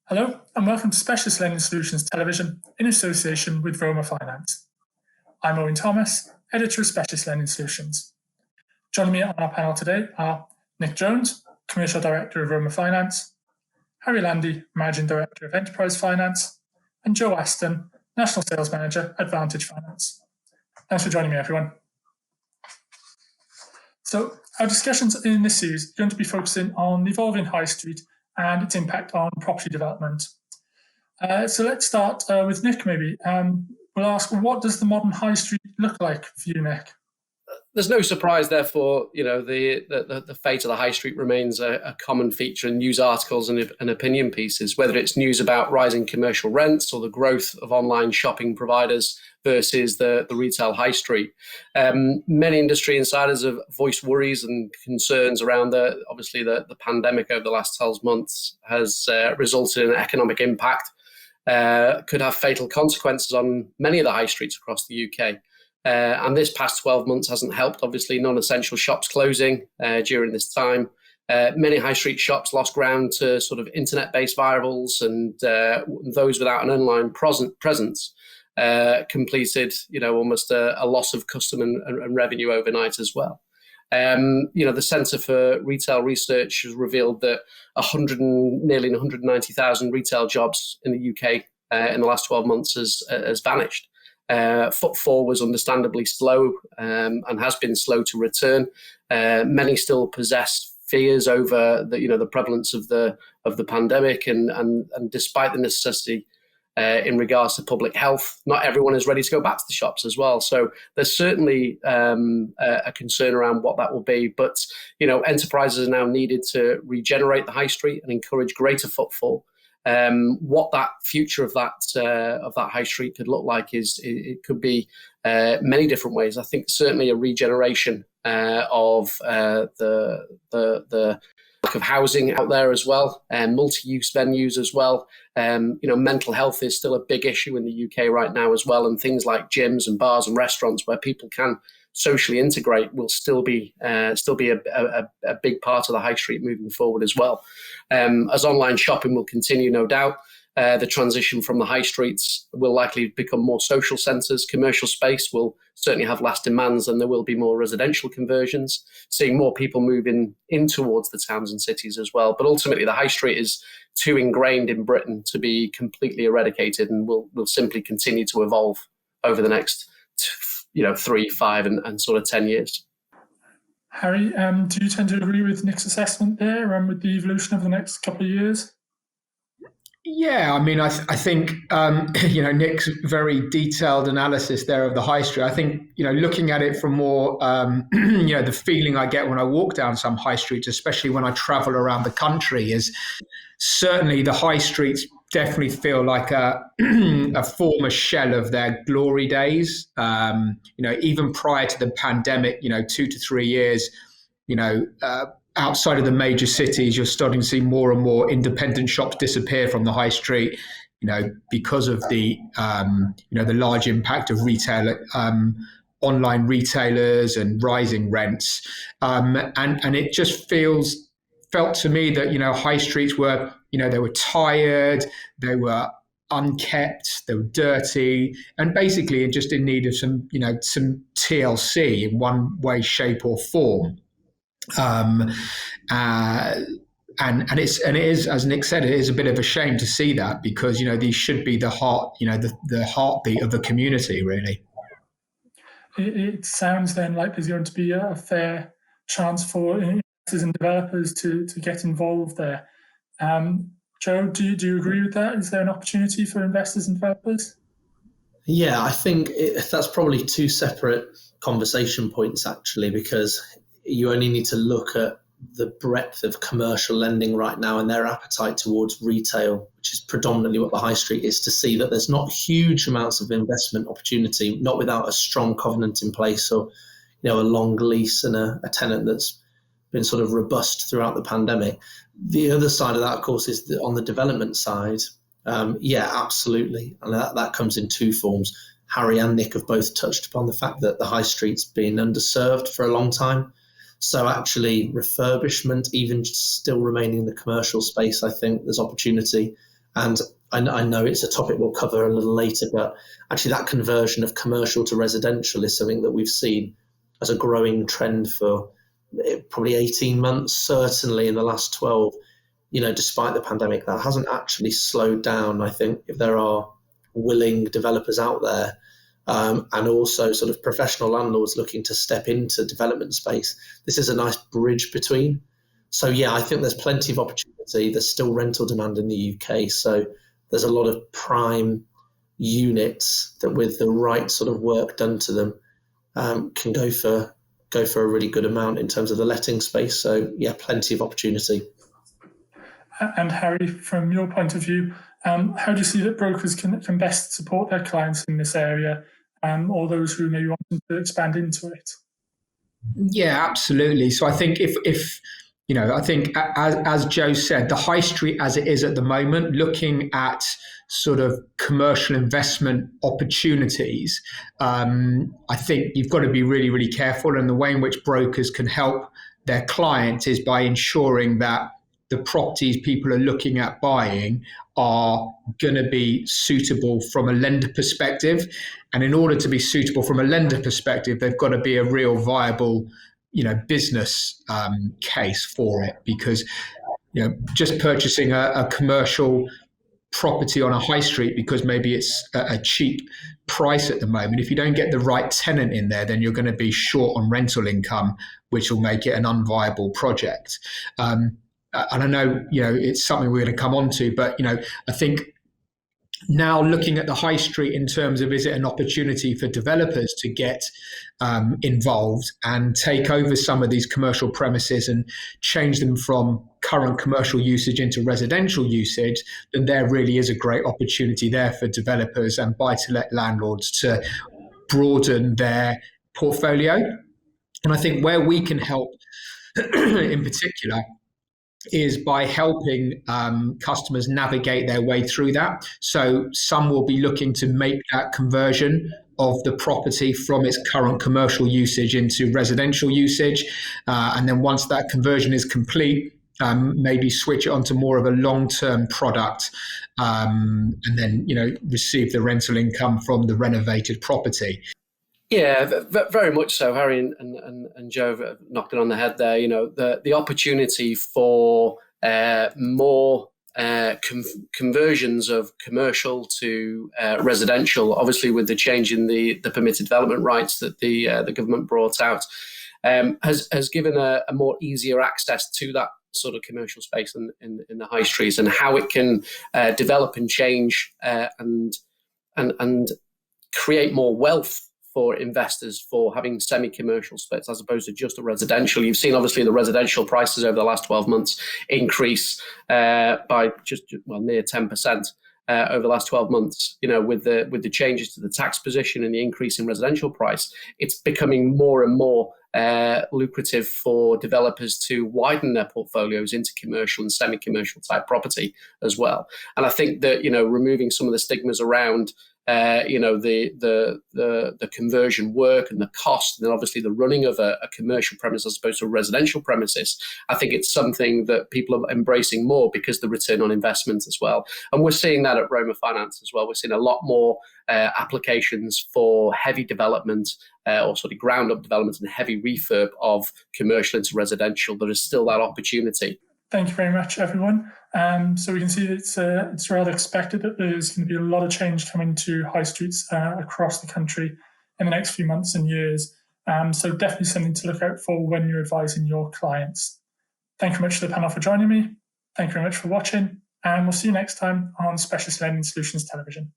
Hello and welcome to Specialist Lending Solutions Television in association with Roma Finance. I'm Owen Thomas, Editor of Specialist Lending Solutions. Joining me on our panel today are Nick Jones, Commercial Director of Roma Finance, Harry Landy, Managing Director of Enterprise Finance, and Joe Aston, National Sales Manager at Vantage Finance. Thanks for joining me, everyone. So our discussions in this series are going to be focusing on the evolving high street and its impact on property development. So let's start with Nick, maybe. We'll ask, what does the modern high street look like for you, Nick? There's no surprise, therefore, the fate of the high street remains a common feature in news articles and opinion pieces, whether it's news about rising commercial rents or the growth of online shopping providers versus the retail high street. Many industry insiders have voiced worries and concerns around the pandemic over the last 12 months has resulted in an economic impact, could have fatal consequences on many of the high streets across the UK. And this past 12 months hasn't helped, obviously, non-essential shops closing during this time. Many high street shops lost ground to sort of internet-based rivals, and those without an online presence completed, almost a loss of custom and revenue overnight as well. The Centre for Retail Research has revealed that nearly 190,000 retail jobs in the UK in the last 12 months has vanished. Footfall was understandably slow and has been slow to return. Many still possess fears over the prevalence of the pandemic, and despite the necessity in regards to public health, not everyone is ready to go back to the shops as well. So there's certainly a concern around what that will be. But enterprises are now needed to regenerate the high street and encourage greater footfall. What that future of that high street could look like it could be many different ways. I think certainly a regeneration of the lack of housing out there as well, and multi-use venues as well. Mental health is still a big issue in the UK right now as well, and things like gyms and bars and restaurants where people can socially integrate will still be a big part of the high street moving forward as well. As online shopping will continue, no doubt, the transition from the high streets will likely become more social centres. Commercial space will certainly have less demands, and there will be more residential conversions, seeing more people moving in towards the towns and cities as well. But ultimately, the high street is too ingrained in Britain to be completely eradicated, and will simply continue to evolve over the next 3, 5 and sort of 10 years. Harry, do you tend to agree with Nick's assessment there and with the evolution of the next couple of years? Yeah, I mean, I think, Nick's very detailed analysis there of the high street. I think, looking at it from more, the feeling I get when I walk down some high streets, especially when I travel around the country, is certainly the high streets definitely feel like a former shell of their glory days. Even prior to the pandemic, 2 to 3 years, outside of the major cities, you're starting to see more and more independent shops disappear from the high street, because of the large impact of retail, online retailers and rising rents. And it just felt to me that, high streets were, they were tired, they were unkept, they were dirty, and basically just in need of some TLC in one way, shape or form. And it is, as Nick said, it is a bit of a shame to see that, because these should be the heart, the heartbeat of the community, really. It sounds then like there's going to be a fair chance for investors and developers to get involved there. Joe, do you agree with that? Is there an opportunity for investors and developers? Yeah, I think that's probably two separate conversation points, actually, because you only need to look at the breadth of commercial lending right now and their appetite towards retail, which is predominantly what the high street is, to see that there's not huge amounts of investment opportunity, not without a strong covenant in place, or a long lease and a tenant that's been sort of robust throughout the pandemic. The other side of that, of course, is on the development side. Yeah, absolutely. And that comes in two forms. Harry and Nick have both touched upon the fact that the high street's been underserved for a long time. So actually refurbishment, even still remaining in the commercial space, I think there's opportunity. And I know it's a topic we'll cover a little later, but actually that conversion of commercial to residential is something that we've seen as a growing trend for probably 18 months, certainly in the last 12. Despite the pandemic, that hasn't actually slowed down. I think if there are willing developers out there, and also sort of professional landlords looking to step into development space, this is a nice bridge between. So yeah, I think there's plenty of opportunity. There's still rental demand in the UK, so there's a lot of prime units that, with the right sort of work done to them, can go for a really good amount in terms of the letting space. So yeah, plenty of opportunity. And Harry, from your point of view, how do you see that brokers can best support their clients in this area, or those who maybe want to expand into it? Yeah, absolutely. So I think if I think as Joe said, the high street as it is at the moment, looking at sort of commercial investment opportunities, I think you've got to be really, really careful. And the way in which brokers can help their clients is by ensuring that the properties people are looking at buying are going to be suitable from a lender perspective. And in order to be suitable from a lender perspective, they've got to be a real viable, business case for it. Because, just purchasing a commercial property on a high street because maybe it's a cheap price at the moment, if you don't get the right tenant in there, then you're going to be short on rental income, which will make it an unviable project. And I know, it's something we're going to come on to, but, I think now looking at the high street in terms of, is it an opportunity for developers to get involved and take over some of these commercial premises and change them from current commercial usage into residential usage, then there really is a great opportunity there for developers and buy-to-let landlords to broaden their portfolio. And I think where we can help in particular is by helping customers navigate their way through that. So some will be looking to make that conversion of the property from its current commercial usage into residential usage. And then once that conversion is complete, maybe switch it onto more of a long-term product, and then, receive the rental income from the renovated property. Yeah, very much so. Harry and Joe knocked it on the head there. The opportunity for more conversions of commercial to residential, obviously with the change in the permitted development rights that the government brought out, has given a more easier access to that sort of commercial space in the high streets, and how it can develop and change and create more wealth for investors for having semi-commercial splits as opposed to just a residential. You've seen obviously the residential prices over the last 12 months increase by near 10% over the last 12 months. With the changes to the tax position and the increase in residential price, it's becoming more and more lucrative for developers to widen their portfolios into commercial and semi-commercial type property as well. And I think that, removing some of the stigmas around the conversion work and the cost, and then obviously the running of a commercial premise as opposed to a residential premises, I think it's something that people are embracing more because the return on investment as well. And we're seeing that at Roma Finance as well. We're seeing a lot more applications for heavy development or sort of ground up development and heavy refurb of commercial into residential. There is still that opportunity. Thank you very much, everyone. So we can see that it's rather expected that there's going to be a lot of change coming to high streets across the country in the next few months and years. So definitely something to look out for when you're advising your clients. Thank you very much to the panel for joining me. Thank you very much for watching, and we'll see you next time on Specialist Lending Solutions Television.